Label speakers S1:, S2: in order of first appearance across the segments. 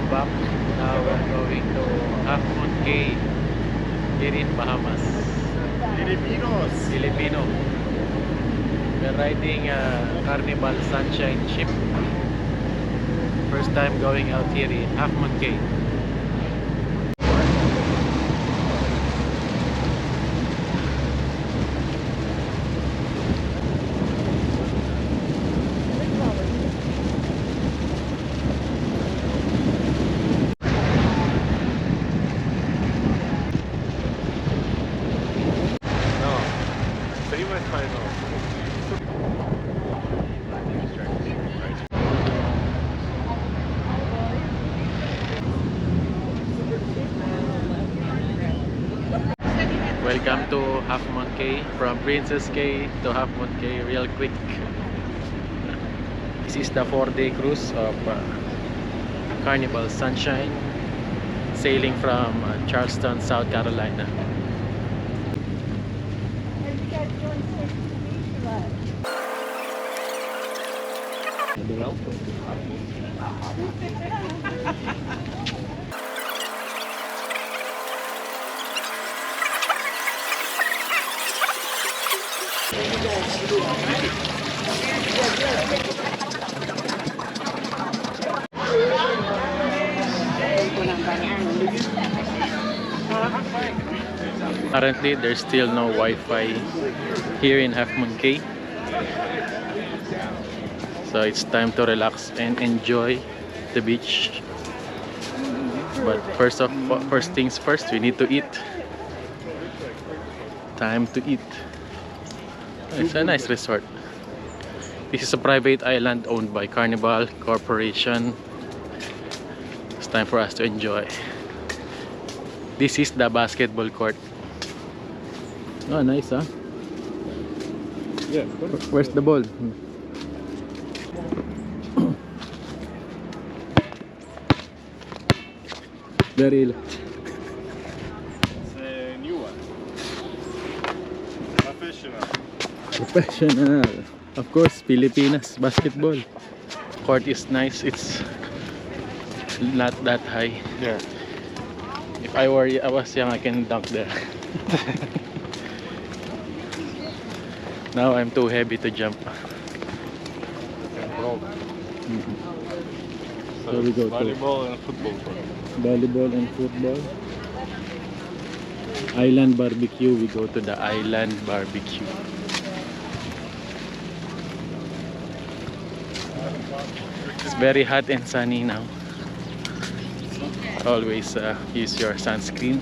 S1: welcome back. Now we're going to Half Moon Cay here in Bahamas. Filipino. We're riding a Carnival Sunshine ship. First time going out here in Half Moon Cay. Welcome to Half Moon Cay, from Princess Cay to Half Moon Cay real quick. This is the 4-day cruise of Carnival Sunshine, sailing from Charleston, South Carolina. Currently, there's still no Wi-Fi here in Half Moon Cay, so it's time to relax and enjoy the beach. But first things first, we need to eat. Time to eat. It's a nice resort. This is a private island owned by Carnival Corporation. It's time for us to enjoy. This is the basketball court. Oh, nice, huh?
S2: Yeah.
S1: Where's the ball? Very
S2: It's a new one.
S1: professional. Of course, Pilipinas basketball. Court is nice. It's not that high.
S2: Yeah.
S1: If I was young, I can dunk there. Now I'm too heavy to jump. So we go to
S2: volleyball and football.
S1: volleyball and football. Island barbecue. We go to the island barbecue. It's very hot and sunny now. Always use your sunscreen.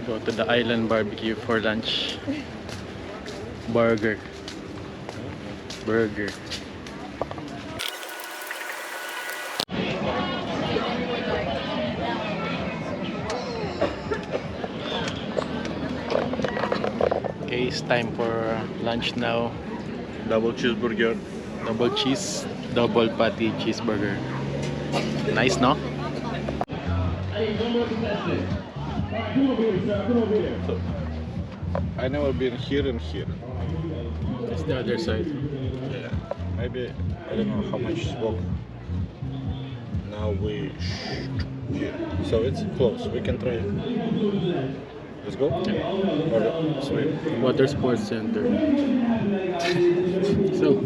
S1: Go to the island barbecue for lunch. Burger. Okay, it's time for lunch now.
S2: Double cheeseburger.
S1: Double cheese, double patty cheeseburger. Nice, no?
S2: So, I never been here and here.
S1: It's the other side.
S2: Yeah. Maybe I don't know how much smoke. Now we here. So it's close. We can try it. Let's go.
S1: Yeah.
S2: Or sweet.
S1: Water Sports Center. So,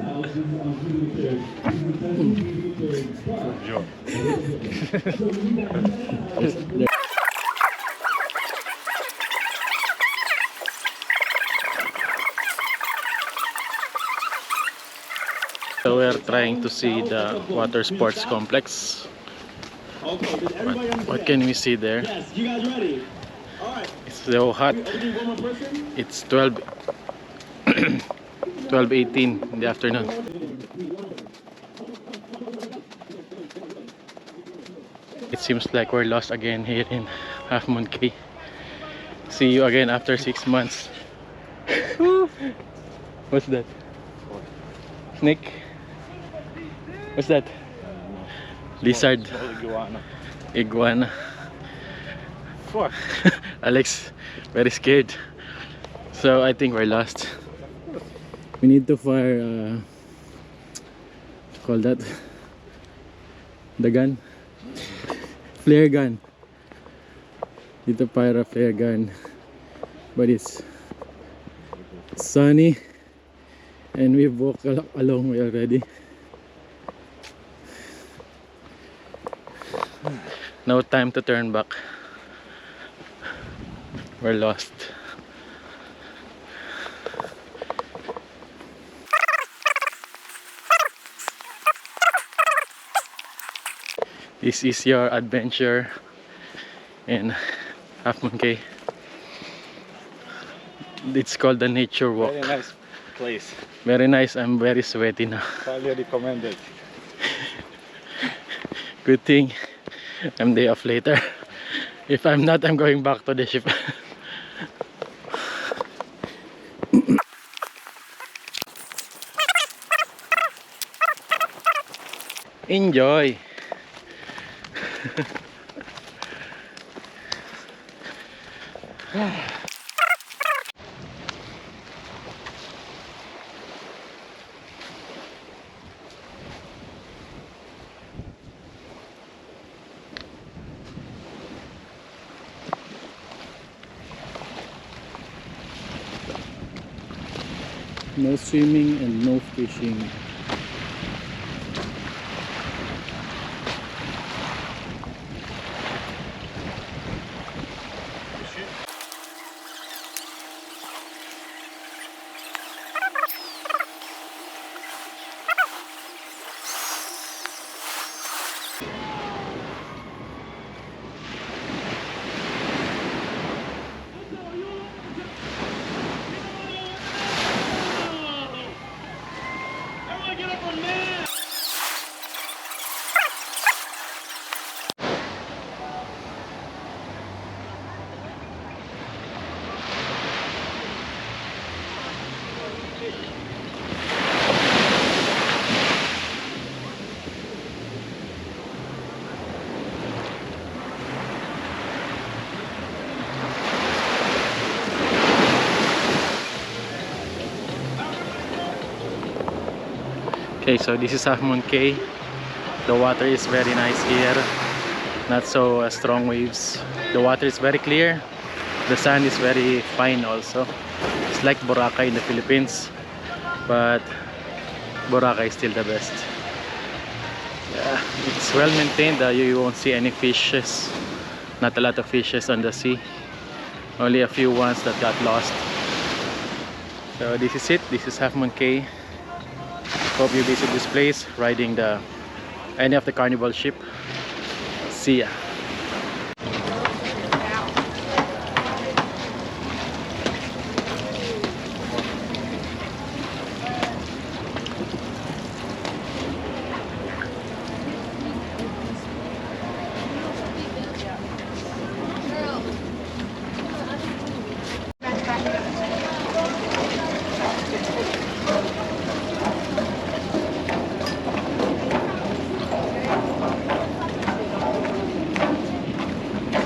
S2: Joe.
S1: so we're trying to see the water sports complex. What can we see there? It's so hot. It's 12:18 in the afternoon. It seems like we're lost again here in Half Moon Cay. See you again after 6 months. What's that? Snake? What's that? Lizard.
S2: Small iguana.
S1: Iguana.
S2: before.
S1: Alex, very scared. So I think we're lost. We need to fire, call that the gun, flare gun. Need to fire a flare gun, but it's sunny and we've walked a long way already. No time to turn back. We're lost. This is your adventure in Half Moon Cay. It's called the nature walk.
S2: Very nice place.
S1: Very nice. I'm very sweaty now.
S2: Highly recommended.
S1: Good thing I'm day off later. If I'm not, I'm going back to the ship. Enjoy. No swimming and no fishing. Okay, so this is Half Moon Cay. The water is very nice here. Not so strong waves. The water is very clear. The sand is very fine also. It's like Boracay in the Philippines, but Boracay is still the best. Yeah, it's well maintained. You won't see any fishes. Not a lot of fishes on the sea. Only a few ones that got lost. So this is it. This is Half Moon Cay. Hope you visit this place riding any of the Carnival ship. See ya.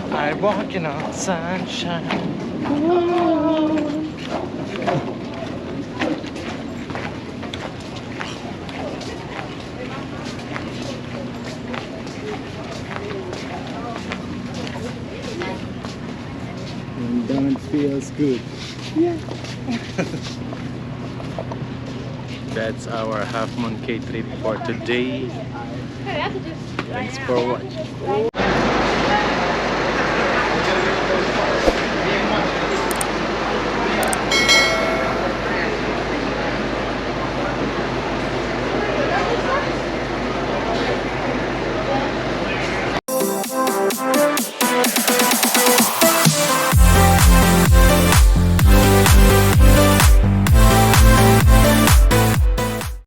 S1: I'm walking on sunshine. And that feels good. Yeah. That's our Half Moon Cay trip for today. Thanks for watching.